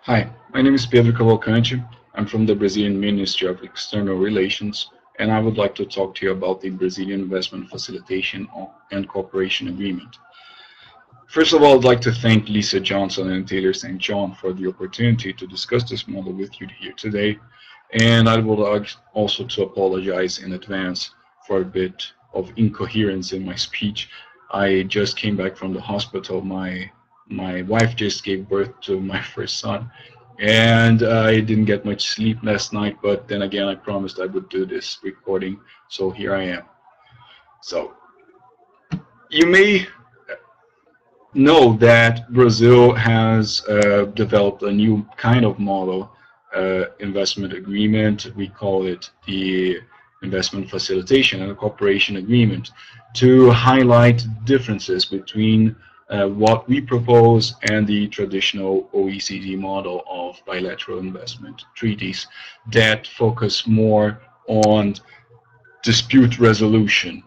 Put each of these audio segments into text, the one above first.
Hi, my name is Pedro Cavalcante. I'm from the Brazilian Ministry of External Relations, and I would like to talk to you about the Brazilian Investment Facilitation and Cooperation Agreement. First of all, I'd like to thank Lisa Johnson and Taylor St. John for the opportunity to discuss this model with you here today, and I would like also to apologize in advance for a bit of incoherence in my speech. I just came back from the hospital. My wife just gave birth to my first son, and I didn't get much sleep last night, but then again I promised I would do this recording, so here I am. So you may know that Brazil has developed a new kind of model investment agreement. We call it the Investment Facilitation and Cooperation Agreement, to highlight differences between what we propose and the traditional OECD model of bilateral investment treaties that focus more on dispute resolution.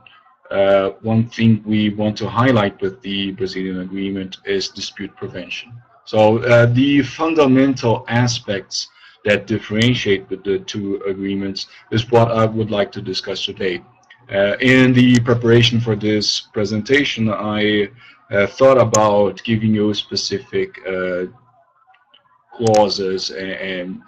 One thing we want to highlight with the Brazilian agreement is dispute prevention. So the fundamental aspects that differentiate the two agreements is what I would like to discuss today. In the preparation for this presentation, I thought about giving you specific clauses and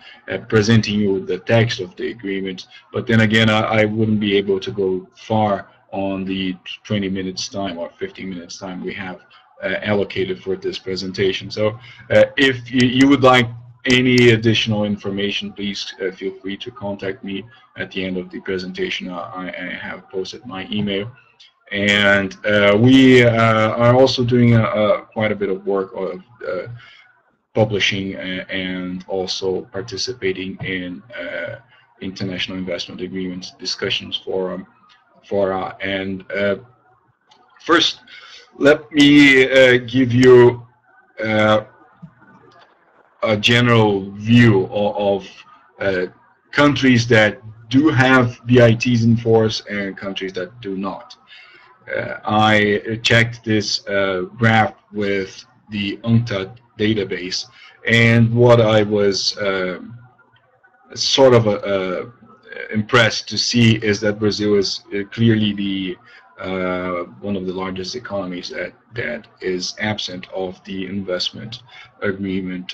presenting you the text of the agreement, but then again I wouldn't be able to go far on the 20 minutes time or 15 minutes time we have allocated for this presentation. So if you would like any additional information, please feel free to contact me at the end of the presentation. I have posted my email. And we are also doing quite a bit of work of publishing and also participating in international investment agreements discussions forum. First, let me give you a general view of countries that do have BITs in force and countries that do not. I checked this graph with the UNCTAD database, and what I was sort of impressed to see is that Brazil is clearly the one of the largest economies that is absent of the investment agreement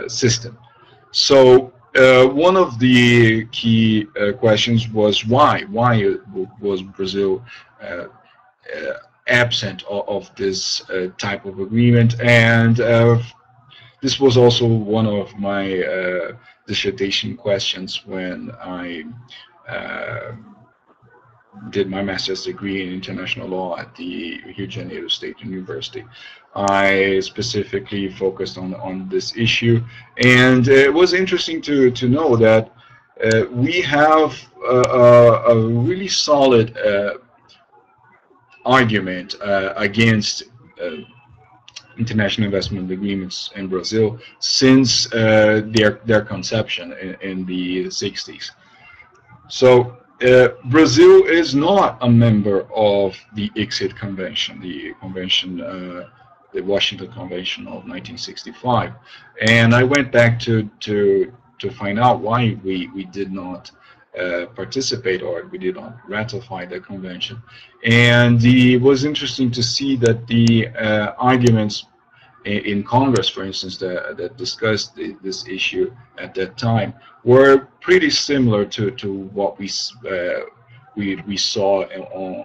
system. So one of the key questions was why was Brazil absent of this type of agreement, and this was also one of my dissertation questions when I did my master's degree in international law at the Rio de Janeiro State University. I specifically focused on this issue, and it was interesting to know that we have a really solid argument against international investment agreements in Brazil since their conception in the 60s. So Brazil is not a member of the ICSID Convention, the convention, the Washington Convention of 1965, and I went back to find out why we did not participate, or we did not ratify the convention. And it was interesting to see that the arguments in Congress, for instance, that discussed this issue at that time were pretty similar to what we saw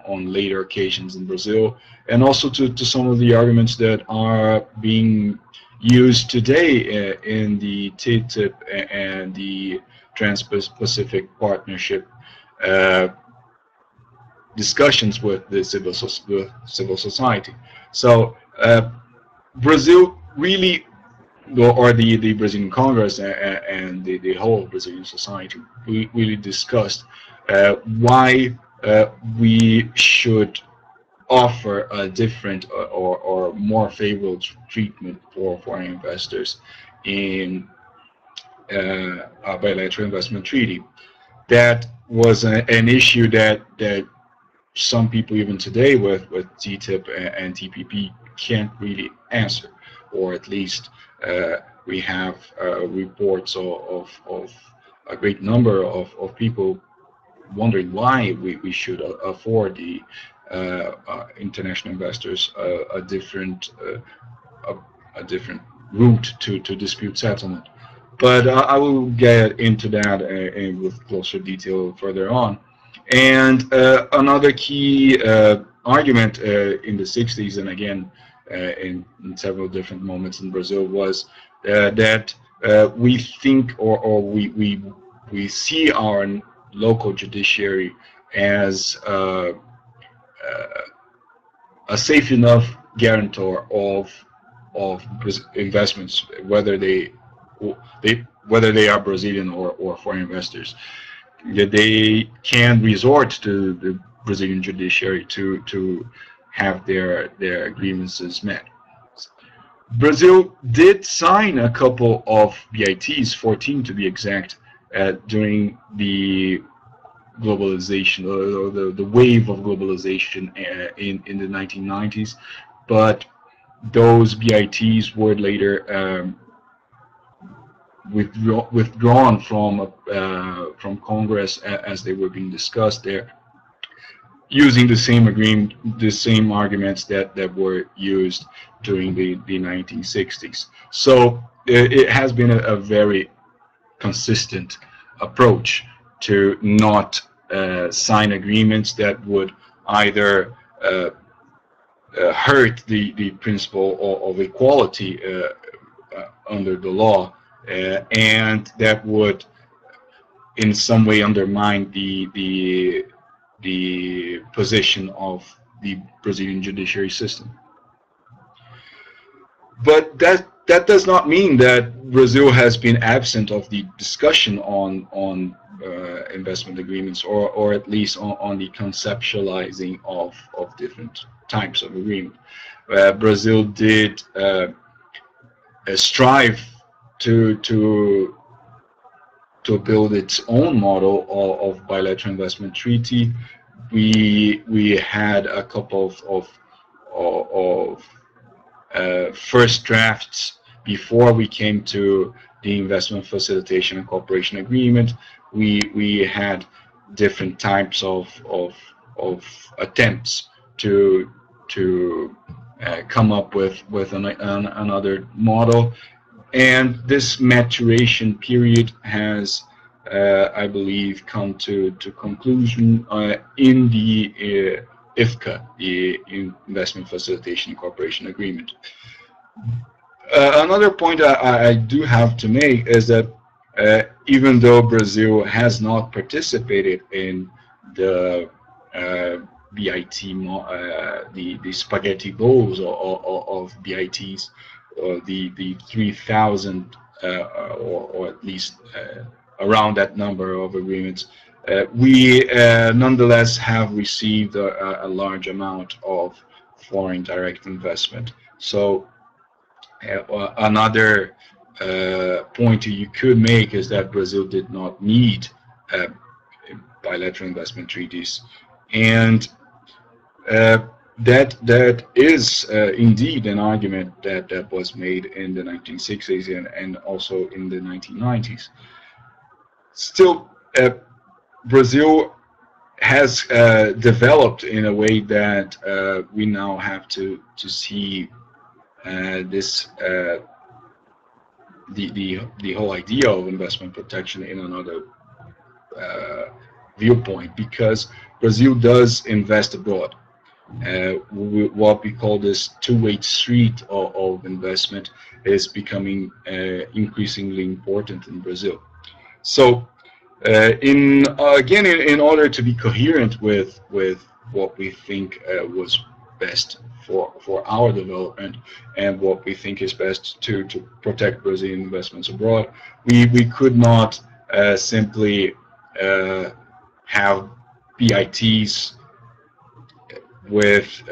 on later occasions in Brazil, and also to some of the arguments that are being used today in the TTIP and the Trans-Pacific Partnership discussions with the civil society. So Brazil really, or the Brazilian Congress and the whole Brazilian society, we really discussed why we should offer a different or more favorable treatment for foreign investors in a bilateral investment treaty. That was an issue that some people even today with TTIP and TPP can't really answer. or at least we have reports of a great number of people wondering why we should afford the international investors a different route to dispute settlement. But I will get into that with closer detail further on. And another key argument in the 60s, and again in several different moments in Brazil, was that we think or we see our local judiciary as a safe enough guarantor of investments, whether they are Brazilian or foreign investors. They can resort to the Brazilian judiciary to have their grievances met. Brazil did sign a couple of BITs, 14 to be exact, during the globalization, or the wave of globalization in the 1990s, but those BITs were later withdrawn from Congress as they were being discussed there, using the same arguments that were used during the 1960s. So it has been a very consistent approach to not sign agreements that would either hurt the principle of equality under the law, and that would in some way undermine the position of the Brazilian judiciary system. But that does not mean that Brazil has been absent of the discussion on investment agreements, or at least on the conceptualizing of different types of agreement. Brazil did strive to build its own model of bilateral investment treaty. We had a couple of first drafts before we came to the investment facilitation and cooperation agreement. We had different types of attempts to come up with another model, and this maturation period has, I believe, come to conclusion in the IFCA, the Investment Facilitation and Cooperation Agreement. Another point I do have to make is that even though Brazil has not participated in the BIT, the spaghetti bowls of BITs, or the 3,000 or at least around that number of agreements, we nonetheless have received a large amount of foreign direct investment. So another point you could make is that Brazil did not need bilateral investment treaties, and that is indeed an argument that was made in the 1960s and also in the 1990s. Still, Brazil has developed in a way that we now have to see this the whole idea of investment protection in another viewpoint, because Brazil does invest abroad. What we call this two-way street of investment is becoming increasingly important in Brazil. So in order to be coherent with what we think was best for our development and what we think is best to protect Brazilian investments abroad, we could not simply have BITs with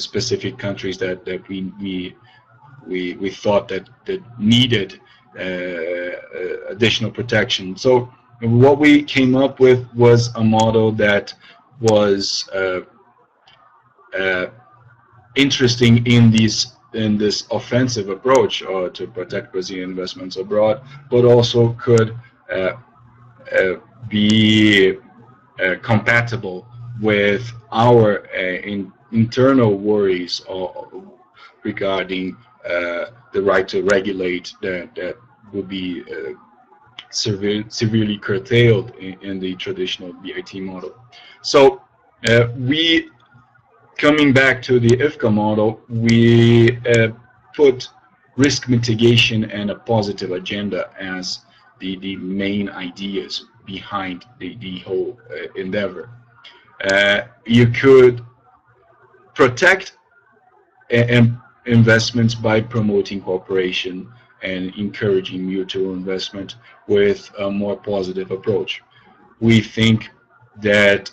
specific countries that we thought that needed additional protection. So what we came up with was a model that was interesting in these in this offensive approach to protect Brazilian investments abroad, but also could be compatible with our internal worries regarding the right to regulate that would be severely curtailed in the traditional BIT model. So coming back to the IFCA model, we put risk mitigation and a positive agenda as the main ideas behind the whole endeavor. You could protect investments by promoting cooperation and encouraging mutual investment with a more positive approach. We think that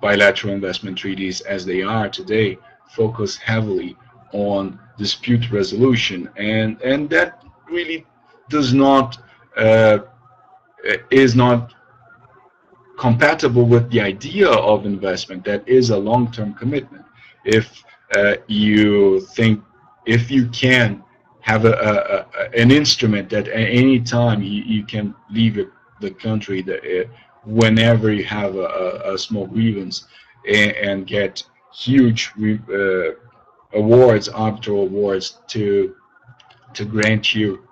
bilateral investment treaties as they are today focus heavily on dispute resolution, and that really does not is not compatible with the idea of investment that is a long-term commitment. If you can have an instrument that at any time you can leave the country whenever you have a small grievance and get huge awards, arbitral awards to grant you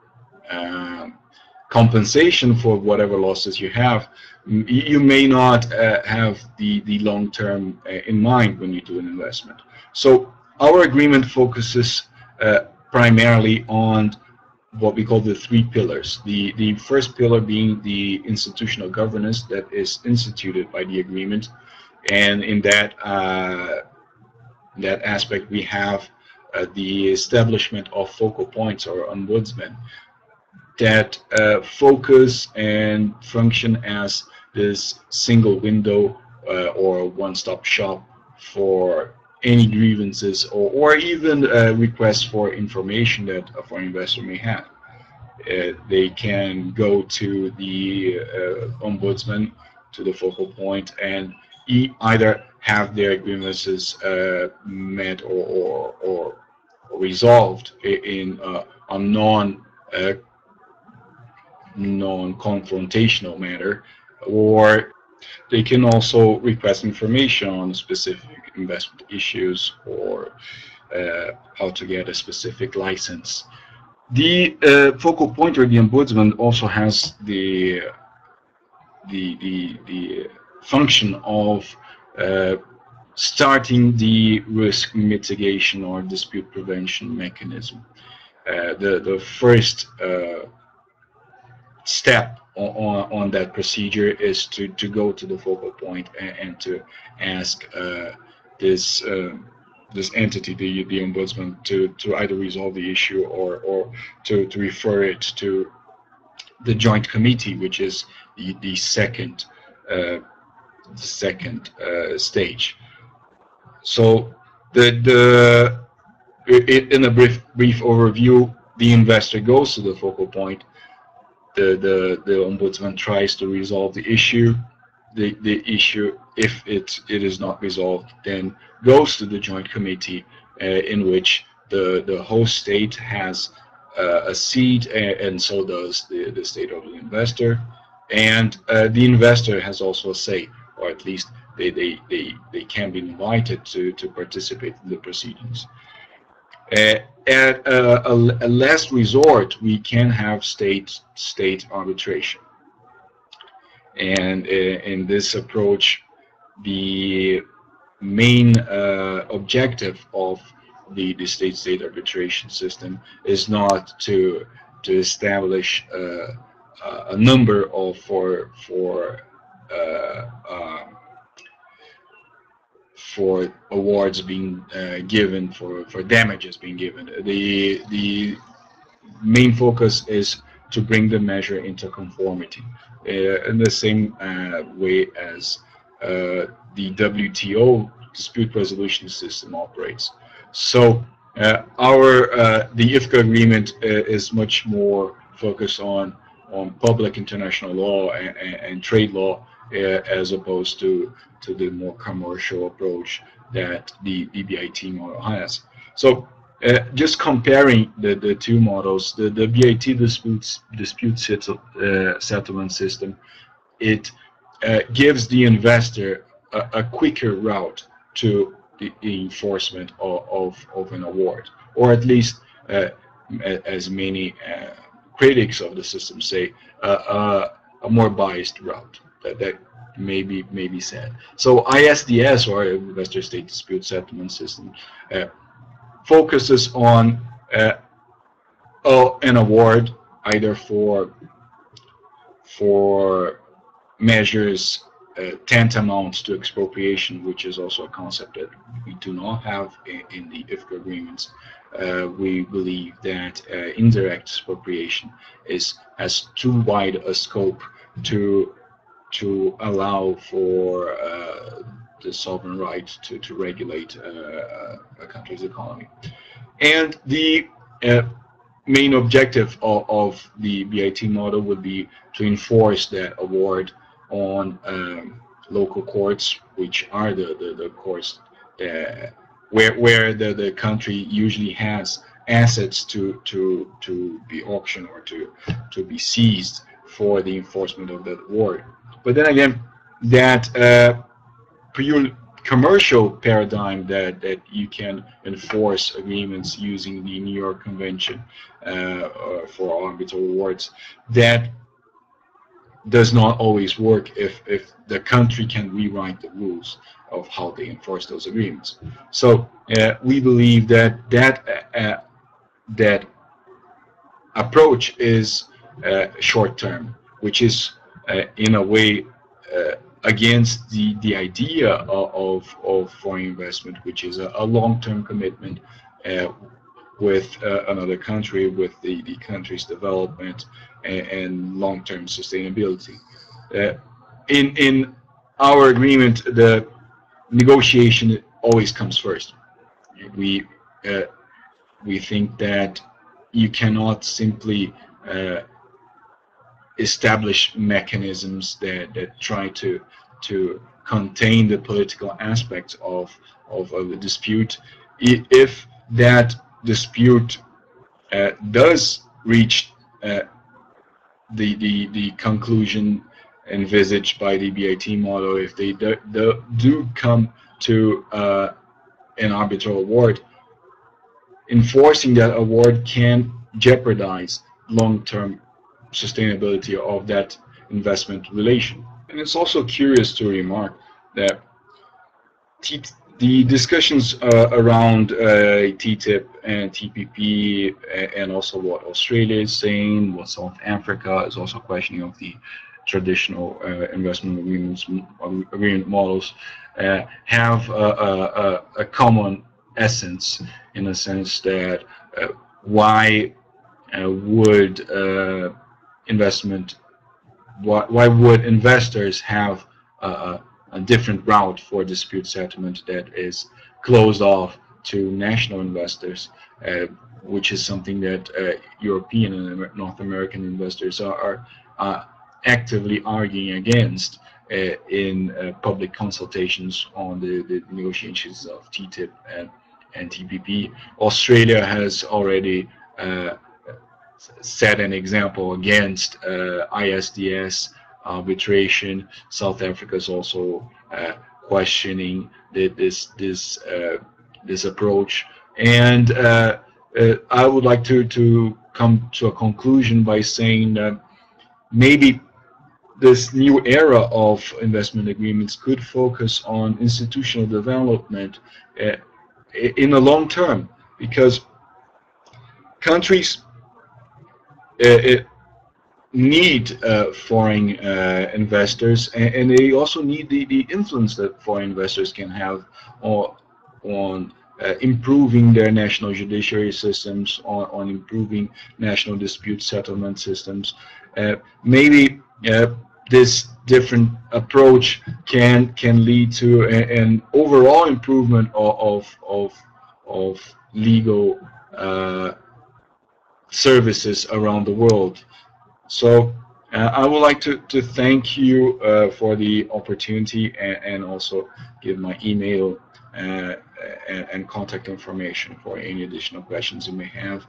compensation for whatever losses you have, you may not have the long term in mind when you do an investment. So our agreement focuses primarily on what we call the three pillars. The first pillar being the institutional governance that is instituted by the agreement, and in that aspect we have the establishment of focal points or ombudsmen that focus and function as this single window or one-stop shop for any grievances or even requests for information that a foreign investor may have. They can go to the ombudsman, to the focal point, and either have their grievances met or resolved in a non-confrontational manner, or they can also request information on specific investment issues or how to get a specific license. The focal point or the ombudsman also has the function of starting the risk mitigation or dispute prevention mechanism. The first step on that procedure is to go to the focal point and to ask this entity, the ombudsman, to either resolve the issue or to refer it to the joint committee, which is the second stage. So in a brief overview, the investor goes to the focal point. The ombudsman tries to resolve the issue. The issue, if it is not resolved, then goes to the joint committee, in which the host state has a seat, and so does the state of the investor, and the investor has also a say, or at least they can be invited to participate in the proceedings. At a last resort, we can have state arbitration, and in this approach, the main objective of the state arbitration system is not to establish a number of for awards being given, for damages being given. The main focus is to bring the measure into conformity, in the same way as the WTO dispute resolution system operates. So the IFCA agreement is much more focused on public international law and trade law, as opposed to the more commercial approach that the BIT model has. So just comparing the two models, the BIT dispute settlement system, it gives the investor a quicker route to the enforcement of an award, or at least, as many critics of the system say, a more biased route. That may be said. So ISDS, or Investor State Dispute Settlement System, focuses on an award either for measures tantamount to expropriation, which is also a concept that we do not have in the IFCA agreements. We believe that indirect expropriation has too wide a scope to allow for the sovereign right to regulate a country's economy. And the main objective of the BIT model would be to enforce that award on local courts, which are the courts where the country usually has assets to be auctioned or to be seized for the enforcement of that award. But then again, that pure commercial paradigm that you can enforce agreements using the New York Convention for arbitral awards, that does not always work if the country can rewrite the rules of how they enforce those agreements. So we believe that that approach is short-term, which is in a way against the idea of foreign investment, which is a long-term commitment with another country, with the country's development and long-term sustainability. In our agreement, the negotiation always comes first. We think that you cannot simply establish mechanisms that try to contain the political aspects of a dispute. If that dispute does reach the conclusion envisaged by the BIT model, if they do come to an arbitral award, enforcing that award can jeopardize long-term sustainability of that investment relation. And it's also curious to remark that the discussions around TTIP and TPP, and also what Australia is saying, what South Africa is also questioning of the traditional investment agreement models, have a common essence, in a sense that why would investors have a different route for dispute settlement that is closed off to national investors, which is something that European and North American investors are actively arguing against in public consultations on the negotiations of TTIP and TPP. Australia has already set an example against ISDS arbitration. South Africa is also questioning this approach, and I would like to come to a conclusion by saying that maybe this new era of investment agreements could focus on institutional development in the long term, because countries need foreign investors, and they also need the influence that foreign investors can have on improving their national judiciary systems, on improving national dispute settlement systems. Maybe this different approach can lead to an overall improvement of legal services around the world. So I would like to thank you for the opportunity, and also give my email and contact information for any additional questions you may have.